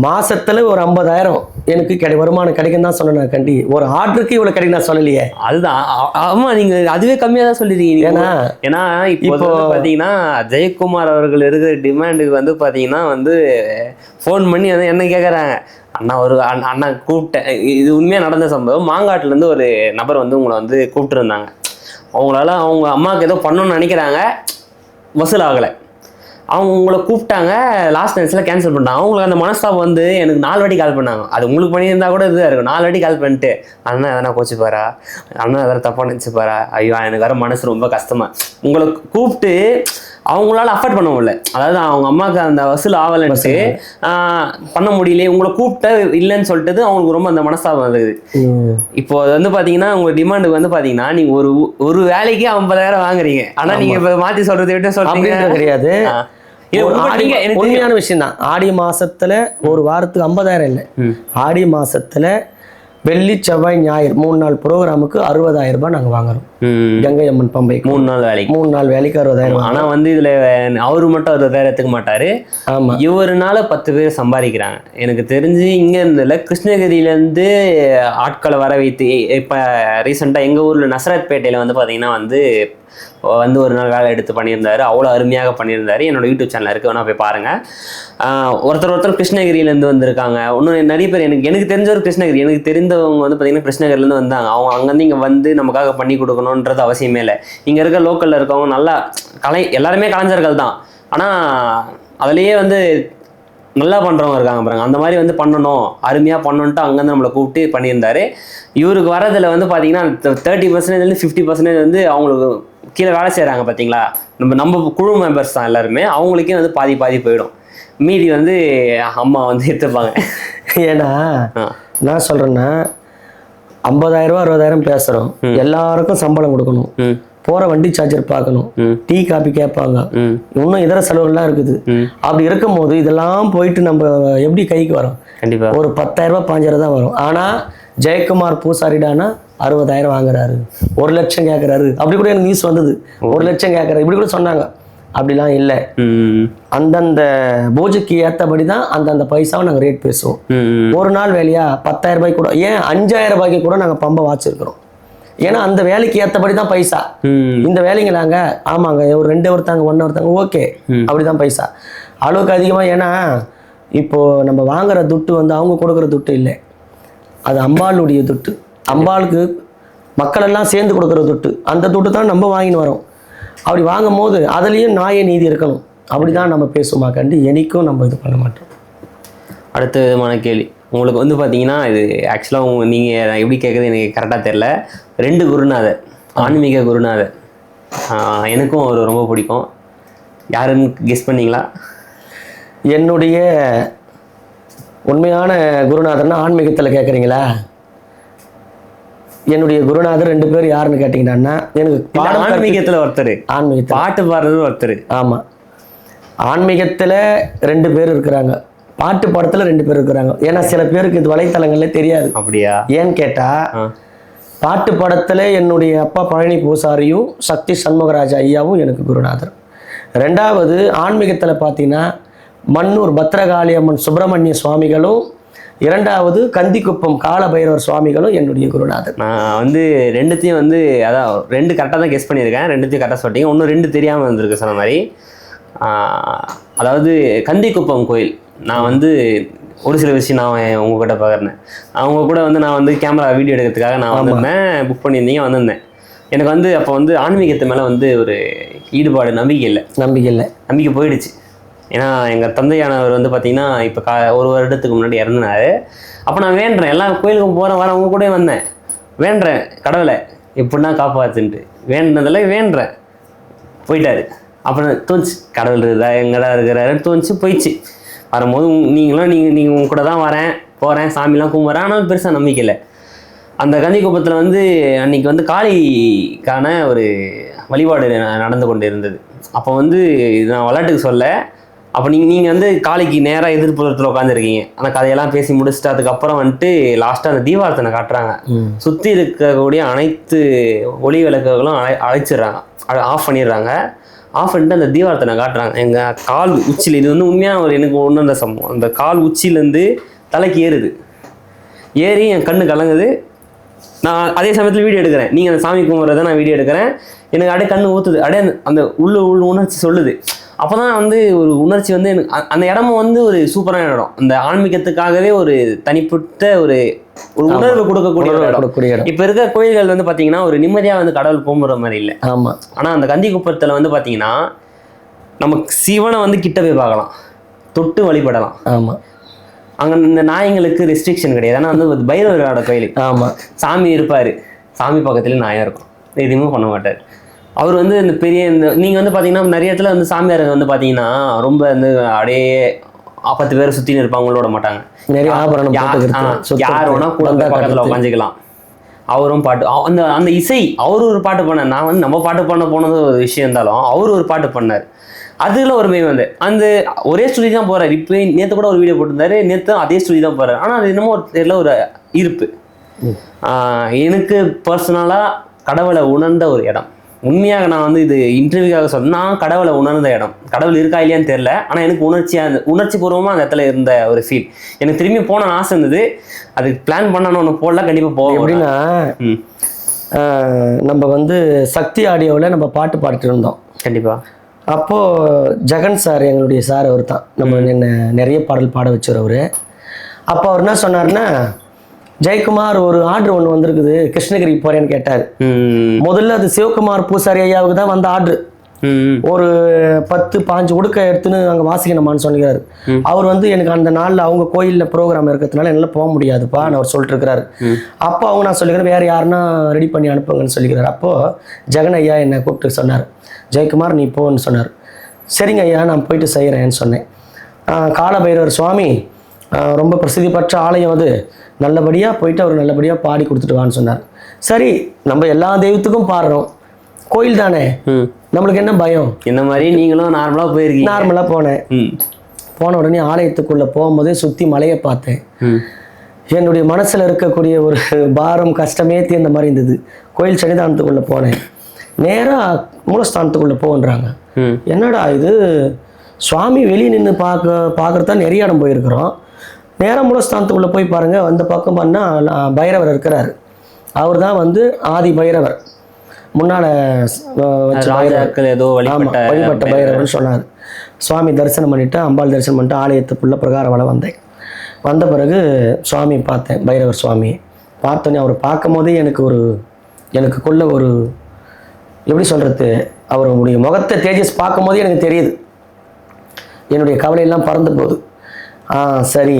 மாசத்துல ஒரு 50,000 எனக்கு வருமானம் கிடைக்கும் தான் சொன்னேன். கண்டி ஒரு ஆர்டருக்கு இவ்வளவு கிடைக்கும் நான் சொல்லலையே. அதுதான். ஆமா, நீங்க அதுவே கம்மியா தான் சொல்லிருக்கீங்க. ஏன்னா இப்போ பாத்தீங்கன்னா ஜெயக்குமார் அவர்கள் இருக்கிற டிமாண்டுக்கு வந்து பாத்தீங்கன்னா வந்து ஃபோன் பண்ணி வந்து என்ன கேட்கறாங்க, அண்ணா கூப்பிட்டேன். இது உண்மையா நடந்த சம்பவம். மாங்காட்டுல இருந்து ஒரு நபர் வந்து உங்களை வந்து கூப்பிட்டு இருந்தாங்க. அவங்களால அவங்க அம்மாவுக்கு ஏதோ பண்ணணும்னு நினைக்கிறாங்க, வசூல் ஆகலை. அவங்க உங்களை கூப்பிட்டாங்க, லாஸ்ட் நைட்ஸில் கேன்சல் பண்ணிட்டாங்க. அவங்களுக்கு அந்த மனஸ்தாபம் வந்து எனக்கு 4 வாட்டி கால் பண்ணாங்க. அது உங்களுக்கு பண்ணியிருந்தா கூட இதுதான் இருக்கும். 4 வாட்டி கால் பண்ணிட்டு அண்ணா எதனா கோச்சிப்பாரா, அண்ணா எதனா தப்பாக நினச்சிப்பாரா, ஐயோ எனக்கு வர மனசு ரொம்ப கஷ்டமா. உங்களை கூப்பிட்டு அவங்களால அஃபோர்ட் பண்ண முடியல. அதாவது அவங்க அம்மாவுக்கு அந்த வசூல் ஆகலைன்ட்டு பண்ண முடியல. உங்களை கூப்பிட்ட இல்லைன்னு சொல்லிட்டு அவங்களுக்கு ரொம்ப அந்த மனஸ்தாபம் இருக்குது. இப்போ அது வந்து பார்த்தீங்கன்னா உங்க டிமாண்டுக்கு வந்து பார்த்தீங்கன்னா நீங்கள் ஒரு வேலைக்கு 50,000 வாங்குறீங்க. ஆனால் நீங்கள் இப்போ மாற்றி சொல்றதை விட்டு சொல்றீங்க கிடையாது. உண்மையான விஷயம் தான். ஆடி மாசத்துல ஒரு வாரத்துக்கு 50,000 இல்லை, ஆடி மாசத்துல வெள்ளி செவ்வாய் ஞாயிறு 3 நாள் ப்ரோக்ராமுக்கு 60,000 ரூபாய் நாங்கள் வாங்குறோம். கங்கை அம்மன் பம்பைக்கு 3 நாள் வேலைக்கு 60,000. ஆனால் வந்து இதில் அவரு மட்டும் 60,000 எடுத்துக்க மாட்டாரு. ஆமாம், இவருனால 10 பேர் சம்பாதிக்கிறாங்க. எனக்கு தெரிஞ்சு இங்கே இருந்தில் கிருஷ்ணகிரியிலேருந்து ஆட்களை வர வைத்து இப்போ ரீசெண்டாக எங்கள் ஊரில் நசரத்பேட்டையில் வந்து பார்த்தீங்கன்னா வந்து ஒரு நாள் வேலை எடுத்து பண்ணியிருந்தாரு. அவ்வளோ அருமையாக பண்ணியிருந்தாரு. என்னோட யூடியூப் சேனல் இருக்குது, வேணா போய் பாருங்கள். ஒருத்தர் கிருஷ்ணகிரியிலேருந்து வந்திருக்காங்க. இன்னும் நிறைய பேர் எனக்கு தெரிஞ்ச கிருஷ்ணகிரி, எனக்கு தெரிந்தவங்க வந்து பார்த்தீங்கன்னா கிருஷ்ணகிரிலேருந்து வந்தாங்க. அவங்க அங்கேருந்து இங்கே வந்து நமக்காக பண்ணி கொடுக்கணுன்றது அவசியமே இல்லை. இங்கே இருக்க லோக்கலில் இருக்கவங்க நல்லா எல்லாருமே கலைஞர்கள் தான். ஆனால் அதுலேயே வந்து நல்லா பண்ணுறவங்க இருக்காங்க பாருங்க. அந்த மாதிரி வந்து பண்ணணும், அருமையாக பண்ணணுன்ட்டு அங்கேருந்து நம்மளை கூப்பிட்டு பண்ணியிருந்தாரு. இவருக்கு வரதில் வந்து பார்த்தீங்கன்னா 30% 50% வந்து அவங்களுக்கு கீழே வேலை செய்கிறாங்க பார்த்தீங்களா, நம்ம குழு மெம்பர்ஸ் தான் எல்லாருமே. அவங்களுக்கே வந்து பாதி போயிடும். மீதி வந்து அம்மா வந்து எடுத்துப்பாங்க. ஏன்னா நான் சொல்கிறேன்னா 50,000 ரூபா 60,000 பேசுகிறோம், எல்லாருக்கும் சம்பளம் கொடுக்கணும், போகிற வண்டி சார்ஜர் பார்க்கணும், டீ காபி கேட்பாங்க, இன்னும் இதர செலவுகள்லாம் இருக்குது. அப்படி இருக்கும் போது இதெல்லாம் போயிட்டு நம்ம எப்படி கைக்கு வரோம்? கண்டிப்பாக ஒரு 10,000 ரூபா 5,000 தான் வரும். ஆனால் ஜெயக்குமார் பூசாரிடானா 60,000 வாங்குறாரு, 1 லட்சம் கேட்குறாரு. அப்படி கூட எனக்கு நியூஸ் வந்தது, 1 லட்சம் கேட்குறாரு, இப்படி கூட சொன்னாங்க. அப்படிலாம் இல்லை. அந்தந்த பூஜைக்கு ஏற்றபடி தான் அந்தந்த பைசாவை நாங்கள் ரேட் பேசுவோம். ஒரு நாள் வேலையா 10,000 ரூபாய்க்கு கூட, ஏன் 5,000 ரூபாய்க்கு கூட நாங்கள் பம்பை வாச்சிருக்கிறோம். ஏன்னா அந்த வேலைக்கு ஏற்றபடி தான் பைசா. இந்த வேலைங்களாங்க ஆமாங்க ஒரு 2 ஒருத்தாங்க 1 ஒருத்தாங்க ஓகே, அப்படிதான் பைசா. அளவுக்கு அதிகமாக. ஏன்னா இப்போ நம்ம வாங்குற துட்டு வந்து அவங்க கொடுக்குற துட்டு இல்லை, அது அம்பாளுடைய துட்டு. அம்பாளுக்கு மக்கள் எல்லாம் சேர்ந்து கொடுக்குற துட்டு, அந்த துட்டு தான் நம்ம வாங்கின்னு வரோம். அப்படி வாங்கும் போது அதுலேயும் நியாய நீதி இருக்கணும். அப்படிதான் நம்ம பேசுவோமா கண்டி, என்னைக்கும் நம்ம இது பண்ண மாட்டோம். அடுத்த விதமான கேள்வி உங்களுக்கு வந்து பார்த்தீங்கன்னா, இது ஆக்சுவலாக நீங்கள் எப்படி கேட்குறது எனக்கு கரெக்டாக தெரில. 2 குருநாதர், ஆன்மீக குருநாதர், எனக்கும் அவர் ரொம்ப பிடிக்கும். யாருன்னு கெஸ் பண்ணீங்களா? என்னுடைய உண்மையான குருநாதர்னா ஆன்மீகத்தில் கேட்குறீங்களா? என்னுடைய குருநாதர் 2 பேர் யாருன்னு கேட்டிங்கன்னா, எனக்கு ஆன்மீகத்தில் ஒருத்தர், ஆன்மீகத்தில் பாட்டு பாடுறது ஒருத்தர். ஆமாம், ஆன்மீகத்தில் 2 பேர் இருக்கிறாங்க, பாட்டு பாடத்தில் 2 பேர் இருக்கிறாங்க. ஏன்னா சில பேருக்கு இது வலைத்தளங்கள்ல தெரியாது. அப்படியா? ஏன்னு கேட்டால் பாட்டு பாடத்தில் என்னுடைய அப்பா பழனி பூசாரியும் சக்தி சண்முகராஜா ஐயாவும் எனக்கு குருநாதர். 2வது ஆன்மீகத்தில் பார்த்தீங்கன்னா மன்னூர் பத்ரகாளி அம்மன் சுப்பிரமணிய சுவாமிகளும் இரண்டாவது கந்திக்குப்பம் காலபைரவர் சுவாமிகளும் என்னுடைய குருநாதர். நான் வந்து ரெண்டுத்தையும் வந்து அதான் 2 கரெக்டாக தான் கெஸ் பண்ணியிருக்கேன், 2த்தையும் கரெக்டாக சொல்லிட்டீங்க. இன்னும் 2 தெரியாமல் வந்திருக்கு சொன்ன மாதிரி. அதாவது கந்திக்குப்பம் கோயில் நான் வந்து ஒரு சில விஷயம் நான் உங்ககிட்ட பகிர்ந்தேன். அவங்க கூட வந்து நான் வந்து கேமரா வீடியோ எடுக்கிறதுக்காக நான் வந்திருந்தேன், புக் பண்ணியிருந்தீங்க, வந்திருந்தேன். எனக்கு வந்து அப்போ வந்து ஆன்மீகத்து மேலே வந்து ஒரு ஈடுபாடு, நம்பிக்கை போயிடுச்சு. ஏன்னா எங்கள் தந்தையானவர் வந்து பார்த்திங்கன்னா இப்போ ஒரு வருடத்துக்கு முன்னாடி இறந்துனாரு. அப்போ நான் வேண்டுறேன், எல்லா கோயிலுக்கும் போகிறேன் வரேன், அவங்க கூட வந்தேன், வேண்டுறேன் கடவுளை எப்படின்னா காப்பாற்றுன்ட்டு வேண்டுறேன். போயிட்டாரு. அப்புறம் தோணுச்சு கடவுள் இருக்குதா எங்கடா இருக்கிறாருன்னு தோணுச்சு, போயிடுச்சு. வரும்போது நீங்கள் உங்க கூட தான் வரேன் போகிறேன், சாமிலாம் கும்பிட்றேன், ஆனால் பெருசாக நம்பிக்கை இல்லை. அந்த கந்திக்குப்பத்தில் வந்து அன்றைக்கி வந்து காளிக்கான ஒரு வழிபாடு நடந்து கொண்டு இருந்தது. அப்போ வந்து நான் விளையாட்டுக்கு சொல்ல, அப்போ நீங்கள் வந்து காளிக்கு நேராக எதிர்ப்புறத்தில் உட்காந்துருக்கீங்க. அந்த கதையெல்லாம் பேசி முடிச்சுட்டு அதுக்கப்புறம் வந்துட்டு லாஸ்ட்டாக அந்த தீபாரத்தனை காட்டுறாங்க. சுற்றி இருக்கக்கூடிய அனைத்து ஒளி விளக்குகளும் அழைச்சிடுறாங்க, ஆஃப் பண்ணிடுறாங்க. ஆஃப் பண்ணிட்டு அந்த தீபாரத்தனை காட்டுறாங்க. எங்கள் கால் உச்சியில், இது வந்து உண்மையாக ஒரு எனக்கு ஒன்று அந்த சம்பவம், அந்த கால் உச்சியிலேருந்து தலைக்கு ஏறி என் கண்ணு கலங்குது. நான் அதே சமயத்தில் வீடியோ எடுக்கிறேன், நீங்கள் அந்த சாமி கும்பிட்றத நான் வீடியோ எடுக்கிறேன். எனக்கு அப்படியே கண்ணு ஊற்றுது, அப்படியே அந்த உள்ள உணர்ச்சி சொல்லுது. அப்போ தான் வந்து ஒரு உணர்ச்சி வந்து எனக்கு அந்த இடமும் வந்து ஒரு சூப்பரான இடம், அந்த ஆன்மீகத்துக்காகவே ஒரு தனிப்பட்ட ஒரு உணர்வு கொடுக்கக்கூடிய இடம். இப்போ இருக்க கோயில்கள் வந்து பார்த்தீங்கன்னா ஒரு நிம்மதியாக வந்து கடவுள் கும்பிட்ற மாதிரி இல்லை. ஆமாம். ஆனால் அந்த கந்திக்குப்பத்தில் வந்து பார்த்தீங்கன்னா நமக்கு சிவனை வந்து கிட்ட போய் பார்க்கலாம், தொட்டு வழிபடலாம். ஆமாம். அங்கே இந்த நாயங்களுக்கு ரெஸ்ட்ரிக்ஷன் கிடையாது. ஆனால் வந்து பைரவரோட கோயில். ஆமாம். சாமி இருப்பார், சாமி பக்கத்துலேயும் நாயம் இருக்கும், எதுவுமே பண்ண மாட்டார். அவர் வந்து இந்த பெரிய நீங்கள் வந்து பார்த்தீங்கன்னா நிறைய இடத்துல வந்து சாமியார் வந்து பார்த்தீங்கன்னா ரொம்ப வந்து அப்படியே 10 பேரை சுற்றின்னு இருப்பாங்க, விட மாட்டாங்க. நிறைய ஆபரணம் யார் வேணா கூட பக்கத்தில் உட்காந்துக்கலாம். அவரும் பாட்டு அந்த இசை, அவரு ஒரு பாட்டு பண்ணார். நான் வந்து நம்ம பாட்டு பண்ண போனது ஒரு விஷயம் இருந்தாலும் அவரு ஒரு பாட்டு பண்ணார். அதுல ஒரு மெய் வந்து அந்த ஒரே ஸ்டுடியோ தான் போறாரு. இப்போ நேற்று கூட ஒரு வீடியோ போட்டிருந்தாரு, நேற்று அதே ஸ்டுடியோ தான் போறாரு. ஆனால் அது என்னமோ ஒரு இருப்பு. எனக்கு பர்சனலாக கடவுளை உணர்ந்த ஒரு இடம். உண்மையாக நான் வந்து இது இன்டர்வியூக்காக சொன்னேன், நான் கடவுளை உணர்ந்த இடம். கடவுள் இருக்கா இல்லையான்னு தெரியல, ஆனால் எனக்கு உணர்ச்சி பூர்வமாக அந்த இடத்துல இருந்த ஒரு ஃபீல். எனக்கு திரும்பி போன ஆசை இருந்தது, அதுக்கு பிளான் பண்ணணும், ஒன்று போடலாம், கண்டிப்பாக போவோம். எப்படின்னா நம்ம வந்து சக்தி ஆடியோவில் நம்ம பாட்டு பாடிட்டு இருந்தோம். கண்டிப்பாக. அப்போது ஜெகன் சார், எங்களுடைய சார் அவர் தான் நம்ம என்ன நிறைய பாடல் பாட வச்சவர் அவர். அப்போ அவர் என்ன சொன்னார்னா, ஜெயக்குமார் ஒரு ஆர்டர் ஒன்று வந்திருக்குது, கிருஷ்ணகிரிக்கு போறேன்னு கேட்டார். முதல்ல அது சிவகுமார் பூசாரி ஐயாவுக்கு தான் வந்த ஆர்டர். ஒரு 10-15 உடுக்க எடுத்துன்னு அங்கே வாசிக்கணுமான்னு சொல்லிக்கிறாரு. அவர் வந்து எனக்கு அந்த நாளில் அவங்க கோயிலில் ப்ரோக்ராம் இருக்கிறதுனால என்னால் போக முடியாதுப்பா அவர் சொல்லிட்டு இருக்கிறாரு. அப்போ அவங்க நான் சொல்லிக்கிறேன், வேறு யாருன்னா ரெடி பண்ணி அனுப்புங்கன்னு சொல்லிக்கிறார். அப்போது ஜெகன் ஐயா என்னை கூப்பிட்டு சொன்னார், ஜெயக்குமார் நீ போன்னு சொன்னார். சரிங்க ஐயா நான் போயிட்டு செய்கிறேன்னு சொன்னேன். காலபைரவர் சுவாமி ரொம்ப பிரசித்தி பெற்ற ஆலயம், அது நல்லபடியாக போயிட்டு அவர் நல்லபடியாக பாடி கொடுத்துட்டு வான்னு சொன்னார். சரி, நம்ம எல்லா தெய்வத்துக்கும் பாடுறோம், கோயில் தானே, நம்மளுக்கு என்ன பயம். இந்த மாதிரி நீங்களும் நார்மலாக போயிருக்கீங்க. நார்மலாக போனேன். போன உடனே ஆலயத்துக்குள்ளே போகும்போதே சுற்றி மலையை பார்த்தேன். என்னுடைய மனசில் இருக்கக்கூடிய ஒரு பாரம் கஷ்டமே தீர்ந்த மாதிரி இருந்தது. கோயில் சன்னிதானத்துக்குள்ளே போனேன். நேராக மூலஸ்தானத்துக்குள்ளே போன்றாங்க. என்னடா இது, சுவாமி வெளியே நின்று பார்க்குறது தான் நிறைய இடம் போயிருக்கிறோம். நேராக மூலஸ்தானத்துக்குள்ளே போய் பாருங்கள், அந்த பக்கம் பண்ணால் பைரவர் இருக்கிறார். அவர் தான் வந்து ஆதி பைரவர், முன்னால் ஏதோ வழிபட்ட பைரவர்னு சொன்னார். சுவாமி தரிசனம் பண்ணிவிட்டு, அம்பாள் தரிசனம் பண்ணிட்டு ஆலயத்துக்குள்ளே பிரகார வளம் வந்தேன். வந்த பிறகு சுவாமி பார்த்தேன், பைரவர் சுவாமியை பார்த்தோன்னே அவர் பார்க்கும் போதே எனக்குள்ள ஒரு எப்படி சொல்கிறது, அவருடைய முகத்தை தேஜஸ் பார்க்கும் போதே எனக்கு தெரியுது, என்னுடைய கவலையெல்லாம் பறந்து போகுது. சரி,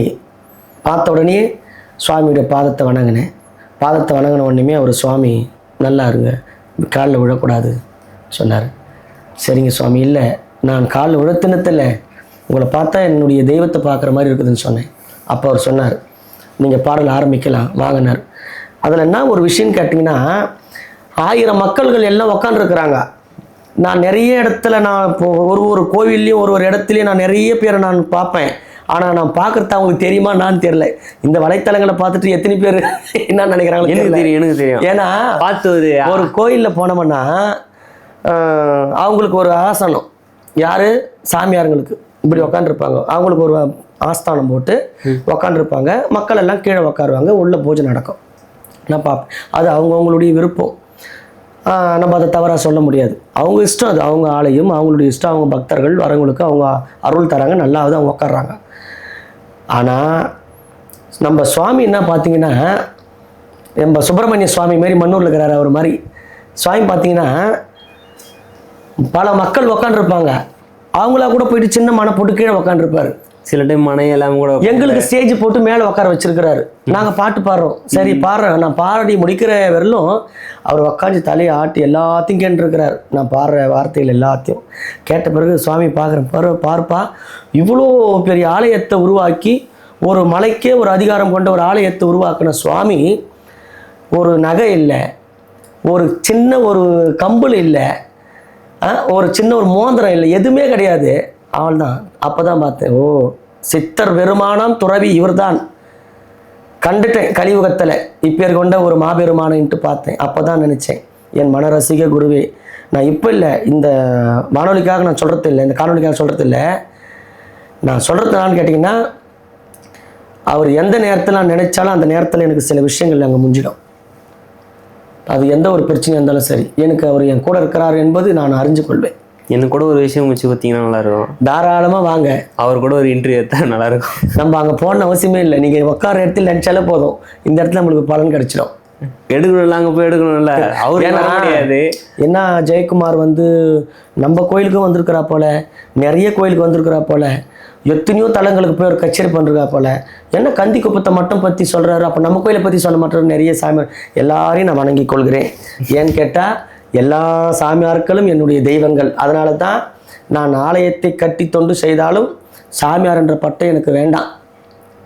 பார்த்த உடனே சுவாமியுடைய பாதத்தை வணங்கினேன். பாதத்தை வணங்கின உடனே அவர் சுவாமி நல்லா இருங்க, காலில் விழக்கூடாது சொன்னார். சரிங்க சுவாமி, இல்லை நான் காலில் விழத்தினத்தில் உங்களை பார்த்தா என்னுடைய தெய்வத்தை பார்க்குற மாதிரி இருக்குதுன்னு சொன்னேன். அப்போ அவர் சொன்னார், நீங்கள் பாடல் ஆரம்பிக்கலாம் வாங்கினார். அதில் என்ன ஒரு விஷயம் கேட்டிங்கன்னா, 1000 மக்கள்கள் எல்லாம் உக்காண்டிருக்கிறாங்க. நான் நிறைய இடத்துல நான் இப்போ ஒரு கோவில்லையும் ஒரு இடத்துலையும் நான் நிறைய பேரை நான் பார்ப்பேன். ஆனால் நான் பார்க்குறது அவங்களுக்கு தெரியுமா நான் தெரியல. இந்த வலைத்தளங்களை பார்த்துட்டு எத்தனை பேர் என்ன நினைக்கிறாங்க எனக்கு தெரியும். ஏன்னா பார்த்து ஒரு கோயிலில் போனோம்னா அவங்களுக்கு ஒரு ஆசனம், யார் சாமியாருங்களுக்கு இப்படி உக்காண்டிருப்பாங்க, அவங்களுக்கு ஒரு ஆஸ்தானம் போட்டு உக்காந்துருப்பாங்க. மக்கள் எல்லாம் கீழே உக்காருவாங்க, உள்ள பூஜை நடக்கும். நான் பார்ப்பேன். அது அவங்கவுங்களுடைய விருப்பம், நம்ம அதை தவறாக சொல்ல முடியாது. அவங்க இஷ்டம், அது அவங்க ஆலயம், அவங்களுடைய இஷ்டம். அவங்க பக்தர்கள் வரவங்களுக்கு அவங்க அருள் தராங்க, நல்லாவது அவங்க உட்காடுறாங்க. ஆனால் நம்ம சுவாமி என்ன பார்த்தீங்கன்னா, நம்ம சுப்பிரமணிய சுவாமி மாரி மண்ணூரில் இருக்கிறாரு, அவர் மாதிரி சுவாமி பார்த்தீங்கன்னா பல மக்கள் உக்காண்டிருப்பாங்க, அவங்களா கூட போயிட்டு சின்ன மனை போட்டு கீழே உக்காண்டிருப்பாரு. சில டைம் மனையெல்லாம் கூட எங்களுக்கு ஸ்டேஜ் போட்டு மேலே உட்கார வச்சிருக்கிறாரு. நாங்கள் பாட்டு பாடுறோம், சரி பாடுறேன், நான் பாடி முடிக்கிற வரலும் அவர் உக்காந்து தலையை ஆட்டி எல்லாத்தையும் கேட்டுருக்கிறார். நான் பாடுற வார்த்தைகள் எல்லாத்தையும் கேட்ட பிறகு சுவாமி பார்க்குறேன், பார்ப்பா இவ்வளோ பெரிய ஆலயத்தை உருவாக்கி ஒரு மலைக்கே ஒரு அதிகாரம் கொண்ட ஒரு ஆலயத்தை உருவாக்கின சுவாமி, ஒரு நகை இல்லை, ஒரு சின்ன ஒரு கம்பல் இல்லை, ஒரு சின்ன ஒரு மோதிரம் இல்லை, எதுவுமே கிடையாது. அவள் தான். அப்போ தான் பார்த்தேன், ஓ சித்தர் பெருமானம் துறவி இவர்தான். கண்டுட்டேன் கலியுகத்தில் இப்பேர் கொண்ட ஒரு மாபெருமானன்ட்டு பார்த்தேன். அப்போ தான் நினச்சேன், என் மனரசிக குருவே, நான் இப்போ இல்லை, இந்த வானொலிக்காக நான் சொல்கிறது இல்லை, இந்த காணொலிக்காக சொல்கிறது இல்லை, நான் சொல்கிறது என்னன்னு கேட்டிங்கன்னா, அவர் எந்த நேரத்தில் நான் நினைச்சாலும் அந்த நேரத்தில் எனக்கு சில விஷயங்கள் அங்கே முடிஞ்சிடும். அது எந்த ஒரு பிரச்சனையாக இருந்தாலும் சரி, எனக்கு அவர் என் கூட இருக்கிறார் என்பது நான் அறிஞ்சு கொள்வேன். எனக்கு கூட ஒரு விஷயம் வச்சு பார்த்தீங்கன்னா நல்லாயிருக்கும். தாராளமாக வாங்க, அவர் கூட ஒரு இன்டர்வியூ எடுத்தால் நல்லாயிருக்கும். நம்ம அங்கே போன அவசியமே இல்லை, நீங்கள் உட்கார இடத்துல நினச்சாலே போதும், இந்த இடத்துல நம்மளுக்கு பலன் கிடைச்சிடும். எடுக்கணும்ல, அங்கே போய் எடுக்கணும்ல, அவர் என்ன முடியாது. என்ன ஜெயக்குமார் வந்து நம்ம கோயிலுக்கும் வந்திருக்கிறா போல, நிறைய கோயிலுக்கு வந்திருக்கிறா போல, எத்தனையோ தலங்களுக்கு போய் ஒரு கச்சேரி பண்ணிருக்கா போல, என்ன கந்தி குப்பத்தை மட்டும் பற்றி சொல்கிறாரு, அப்போ நம்ம கோயிலை பற்றி சொல்ல மாட்டாரு. நிறைய சாமி எல்லாரையும் நான் வணங்கி கொள்கிறேன். ஏன்னு கேட்டால் எல்லா சாமியார்களும் என்னுடைய தெய்வங்கள். அதனால தான் நான் ஆலயத்தை கட்டி தொண்டு செய்தாலும் சாமியார் என்ற பட்டம் எனக்கு வேண்டாம்.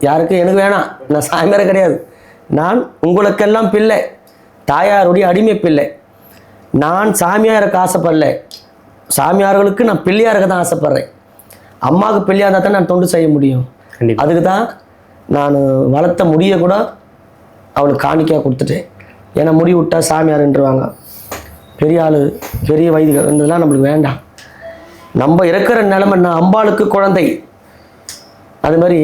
யாருக்கு எனக்கு வேணாம், நான் சாமியார் கிடையாது. நான் உங்களுக்கெல்லாம் பிள்ளை, தாயாருடைய அடிமை பிள்ளை. நான் சாமியாருக்கு ஆசைப்படல, சாமியார்களுக்கு நான் பிள்ளையாருக்கு தான் ஆசைப்படுறேன். அம்மாவுக்கு பிள்ளையாக இருந்தால் தான் நான் தொண்டு செய்ய முடியும். அதுக்கு தான் நான் வளர்த்த முடிய கூட அவளுக்கு காணிக்கையாக கொடுத்துட்டேன். ஏன்னா முடி விட்டா சாமியார்ன்றுவாங்க, பெரிய ஆள், பெரிய வைதிகள், இதெல்லாம் நம்மளுக்கு வேண்டாம். நம்ம இருக்கிற நிலைமை, நான் அம்பாளுக்கு குழந்தை, அது மாதிரி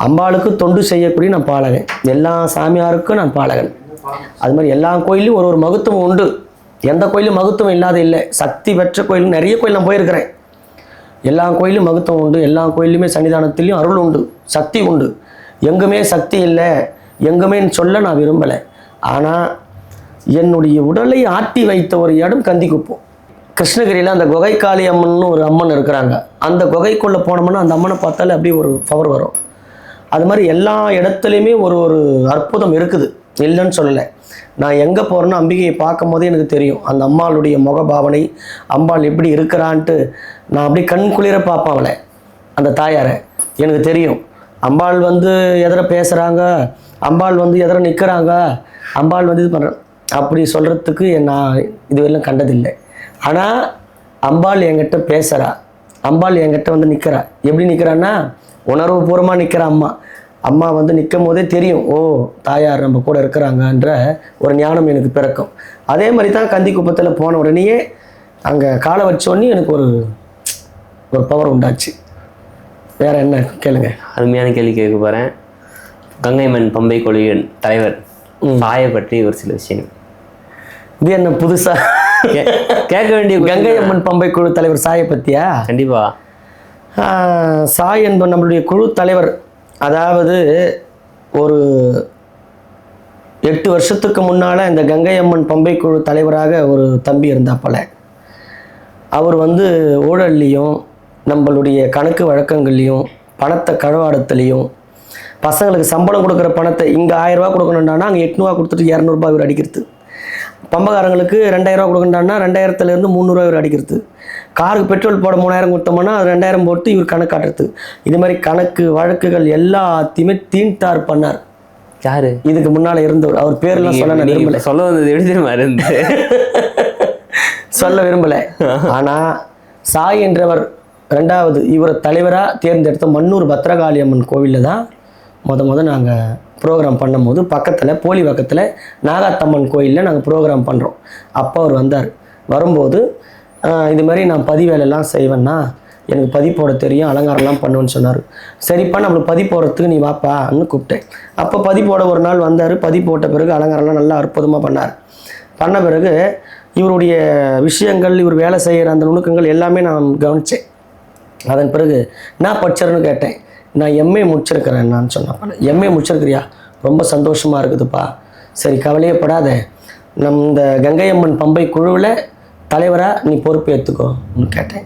அம்பாளுக்கு தொண்டு செய்யக்கூடிய நான் பாலகன், எல்லா சாமியாருக்கும் நான் பாலகன். அது மாதிரி எல்லா கோயிலையும் ஒரு ஒரு மகத்துவம் உண்டு. எந்த கோயிலும் மகத்துவம் இல்லாத இல்லை. சக்தி பெற்ற கோயிலும் நிறைய கோயில் நான் போயிருக்கிறேன். எல்லா கோயிலும் மகத்துவம் உண்டு, எல்லா கோயிலுமே சன்னிதானத்திலையும் அருள் உண்டு, சக்தி உண்டு. எங்குமே சக்தி இல்லை, எங்குமே சொல்ல நான் விரும்பலை. ஆனால் என்னுடைய உடலை ஆட்டி வைத்த ஒரு இடம் கந்திக்குப்பம். கிருஷ்ணகிரியில் அந்த குகை காளி அம்மன் ஒரு அம்மன் இருக்கிறாங்க. அந்த குகைக்குள்ளே போனோம்னா அந்த அம்மனை பார்த்தாலே அப்படியே ஒரு பவர் வரும். அது மாதிரி எல்லா இடத்துலையுமே ஒரு ஒரு அற்புதம் இருக்குது, இல்லைன்னு சொல்லலை. நான் எங்கே போகிறேன்னா அம்பிகையை பார்க்கும் போதே எனக்கு தெரியும் அந்த அம்பாளுடைய முகபாவனை, அம்பாள் எப்படி இருக்கிறான்ட்டு நான் அப்படியே கண் குளிர பார்ப்பேன் அவளை, அந்த தாயாரை. எனக்கு தெரியும் அம்பாள் வந்து எதிர பேசுகிறாங்க, அம்பாள் வந்து எதிர நிற்கிறாங்க, அம்பாள் வந்து இது பண்ணுறேன் அப்படி சொல்கிறதுக்கு நான் இதுவரையிலும் கண்டதில்லை. ஆனால் அம்பாள் என்கிட்ட பேசுகிறா, அம்பாள் என்கிட்ட வந்து நிற்கிறா. எப்படி நிற்கிறான்னா உணர்வு பூர்வமாக நிற்கிற அம்மா. அம்மா வந்து நிற்கும் போதே தெரியும், ஓ தாயார் நம்ம கூட இருக்கிறாங்கன்ற ஒரு ஞானம் எனக்கு பிறக்கும். அதே மாதிரி தான் கந்திக்குப்பத்தில் போன உடனேயே அங்கே காலை வச்சோடனே எனக்கு ஒரு பவர் உண்டாச்சு. வேற என்ன கேளுங்க. அருமையான கேள்வி கேட்க போகிறேன். கங்கைமன் பம்பை கொள்கையின் தலைவர் சாயை பற்றி ஒரு சில விஷயம். இது என்ன புதுசா கேட்க வேண்டிய? கங்கை அம்மன் பம்பை குழு தலைவர் சாயை பற்றியா? கண்டிப்பா. சாய் என்பது நம்மளுடைய குழு தலைவர். அதாவது ஒரு 8 வருஷத்துக்கு முன்னால் இந்த கங்கை அம்மன் பம்பை குழு தலைவராக ஒரு தம்பி இருந்தாப்பல. அவர் வந்து ஊழல்லையும் நம்மளுடைய கணக்கு வழக்கங்கள்லையும் பணத்தை களவாடத்துலேயும் பசங்களுக்கு சம்பளம் கொடுக்குற பணத்தை இங்கே 1000 ரூபா கொடுக்கணுண்டானா அங்கே 800 கொடுத்துட்டு 200 ரூபாய் இவர் அடிக்கிறது. பம்பகாரங்களுக்கு 2000 ரூபா கொடுக்கணுண்டானா 2000லேருந்து 300 ரூபா இவர் அடிக்கிறது. காருக்கு பெட்ரோல் போட 3000 கொடுத்தோம்னா அது 2000 போட்டு இவர் கணக்கு காட்டுறது. இது மாதிரி கணக்கு வழக்குகள் எல்லாத்தையுமே தீண்டார் பண்ணார். யாரு இதுக்கு முன்னால் இருந்தவர்? அவர் பேரெல்லாம் சொல்ல நான் விரும்பலை. சொல்ல வந்தது எப்படி தெரியுமா இருந்து சொல்ல விரும்பலை. ஆனால் சாய் என்றவர் 2வது இவரை தலைவராக தேர்ந்தெடுத்த மன்னூர் பத்ரகாளி அம்மன் கோவிலில் தான் முத நாங்கள் ப்ரோக்ராம் பண்ணும்போது பக்கத்தில் போலி பக்கத்தில் நாகாத்தம்மன் கோயிலில் நாங்கள் ப்ரோக்ராம் பண்ணுறோம். அப்போ அவர் வந்தார். வரும்போது இது மாதிரி நான் பதிவேலெல்லாம் செய்வேன்னா எனக்கு பதி போட தெரியும், அலங்காரம்லாம் பண்ணுவேன்னு சொன்னார். சரிப்பா நம்மளுக்கு பதி போடுறதுக்கு நீ வாப்பான்னு கூப்பிட்டேன். அப்போ பதி போட ஒரு நாள் வந்தார். பதி போட்ட பிறகு அலங்காரம்லாம் நல்லா அற்புதமாக பண்ணார். பண்ண பிறகு இவருடைய விஷயங்கள், இவர் வேலை செய்கிற அந்த நுணுக்கங்கள் எல்லாமே நான் கவனித்தேன். அதன் பிறகு நான் படிச்சேன்னு கேட்டேன். நான் எம்ஏ முடிச்சிருக்கிறேன் நான் சொன்னேன். எம்ஏ முடிச்சிருக்கிறியா? ரொம்ப சந்தோஷமாக இருக்குதுப்பா. சரி கவலையப்படாத, இந்த கங்கை அம்மன் பம்பை குழுவில் தலைவராக நீ பொறுப்பு ஏற்றுக்கோன்னு கேட்டேன்.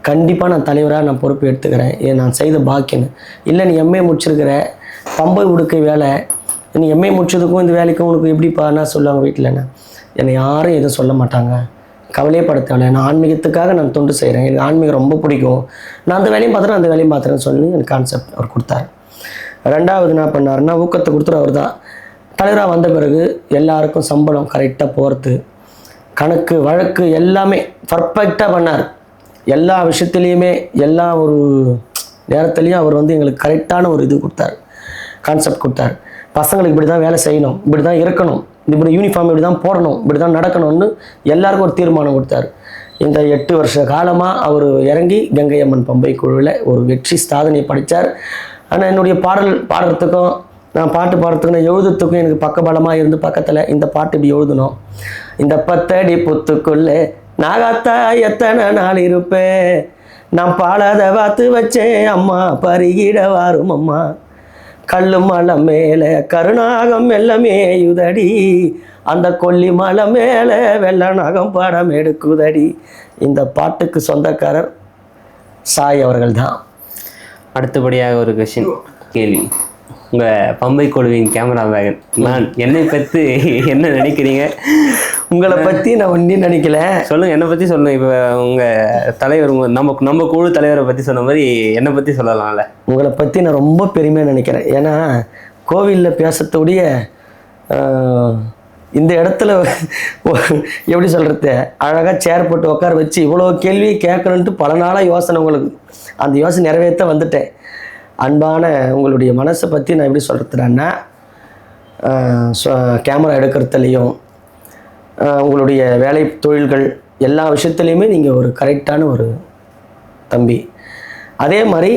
கண்டிப்பாக நான் தலைவராக நான் பொறுப்பு எடுத்துக்கிறேன், ஏன் நான் செய்த பாக்கியன்னு. இல்லை நீ எம்ஏ முடிச்சிருக்கிற, பம்பை உடுக்கை வேலை, நீ எம்ஏ முடிச்சதுக்கும் இந்த வேலைக்கும் உனக்கு எப்படிப்பான்னா சொல்லுவாங்க வீட்டில்ண்ணா. என்னை யாரும் எதுவும் சொல்ல மாட்டாங்க, கவலையே பட தேவையில்லை. நான் ஆன்மீகத்துக்காக நான் தொண்டு செய்கிறேன், எனக்கு ஆன்மீகம் ரொம்ப பிடிக்கும், நான் அந்த வேலையும் பார்த்துறேன் அந்த வேலையும் பார்த்துறேன்னு சொல்லி எனக்கு கான்செப்ட் அவர் கொடுத்தாரு. ரெண்டாவது என்ன பண்ணாருன்னா ஊக்கத்தை கொடுத்துட்டு அவர் தான் தலைவராக வந்த பிறகு எல்லாருக்கும் சம்பளம் கரெக்டாக போகிறது, கணக்கு வழக்கு எல்லாமே பர்ஃபெக்டாக பண்ணார். எல்லா விஷயத்துலேயுமே எல்லா ஒரு நேரத்துலையும் அவர் எங்களுக்கு கரெக்டான ஒரு இது கொடுத்தார், கான்செப்ட் கொடுத்தார். பசங்களுக்கு இப்படி தான் வேலை செய்யணும், இப்படி தான் இருக்கணும், இப்படி யூனிஃபார்ம் இப்படி தான் போடணும், இப்படி தான் நடக்கணும்னு எல்லாருக்கும் ஒரு தீர்மானம் கொடுத்தார். இந்த 8 வருஷ காலமாக அவர் இறங்கி கங்கை அம்மன் பம்பை குழுவில் ஒரு வெற்றி சாதனை படித்தார். ஆனால் என்னுடைய பாடுறதுக்கும் நான் பாட்டு பாடுறதுக்கும் நான் எழுதுறதுக்கும் எனக்கு பக்கபலமாக இருந்து பக்கத்தில் இந்த பாட்டு இப்படி எழுதணும். இந்த 10 அடி புத்துக்குள்ளே நாகாத்தா எத்தனை நாள் இருப்பேன், நான் பாலாத வாத்து வச்சேன் அம்மா பருகிட வாரும் அம்மா, கல்லு மலை மேலே கருணாகம் எல்லாமே யுதடி, அந்த கொல்லி மலை மேலே வெள்ள நாகம் படம் எடுக்குதடி. இந்த பாட்டுக்கு சொந்தக்காரர் சாய் அவர்கள் தான். அடுத்தபடியாக ஒரு கேள்வி, உங்கள் பம்பை குழுவின் கேமராமேன் நான் என்னை பற்றி என்ன நினைக்கிறீங்க? உங்களை பற்றி நான் ஒன்றும் நினைக்கல. சொல்லுங்கள், என்னை பற்றி சொல்லுங்கள். இப்போ உங்கள் தலைவர் நம்ம குழு தலைவரை பற்றி சொன்ன மாதிரி என்னை பற்றி சொல்லலாம்ல? உங்களை பற்றி நான் ரொம்ப பெருமையாக நினைக்கிறேன். ஏன்னா கோவிலில் பேசக்கூடிய இந்த இடத்துல எப்படி சொல்கிறது, அழகாக சேர் போட்டு உட்கார வச்சு இவ்வளோ கேள்வி கேட்கணுன்ட்டு பல நாளாக யோசனை, உங்களுக்கு அந்த யோசனை நிறைவேற்ற வந்துட்டேன். அன்பான உங்களுடைய மனசை பற்றி நான் எப்படி சொல்கிறதுனா, கேமரா எடுக்கிறதுலையும் உங்களுடைய வேலை தொழில்கள் எல்லா விஷயத்துலையுமே நீங்கள் ஒரு கரெக்டான ஒரு தம்பி. அதே மாதிரி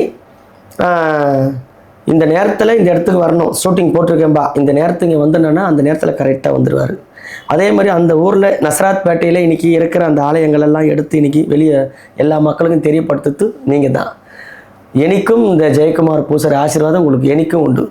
இந்த நேரத்தில் இந்த இடத்துக்கு வரணும், ஷூட்டிங் போட்டிருக்கேன்பா இந்த நேரத்துக்கு இங்கே வந்தேன்னா அந்த நேரத்தில் கரெக்டாக வந்துடுவார். அதே மாதிரி அந்த ஊரில் நசராத் பேட்டையில் இன்றைக்கி இருக்கிற அந்த ஆலயங்கள் எல்லாம் எடுத்து இன்றைக்கி வெளியே எல்லா மக்களுக்கும் தெரியப்படுத்துறது நீங்கள் தான். எனக்கும் இந்த ஜெயக்குமார் பூசாரி ஆசீர்வாதம் உங்களுக்கு எனக்கும் உண்டு.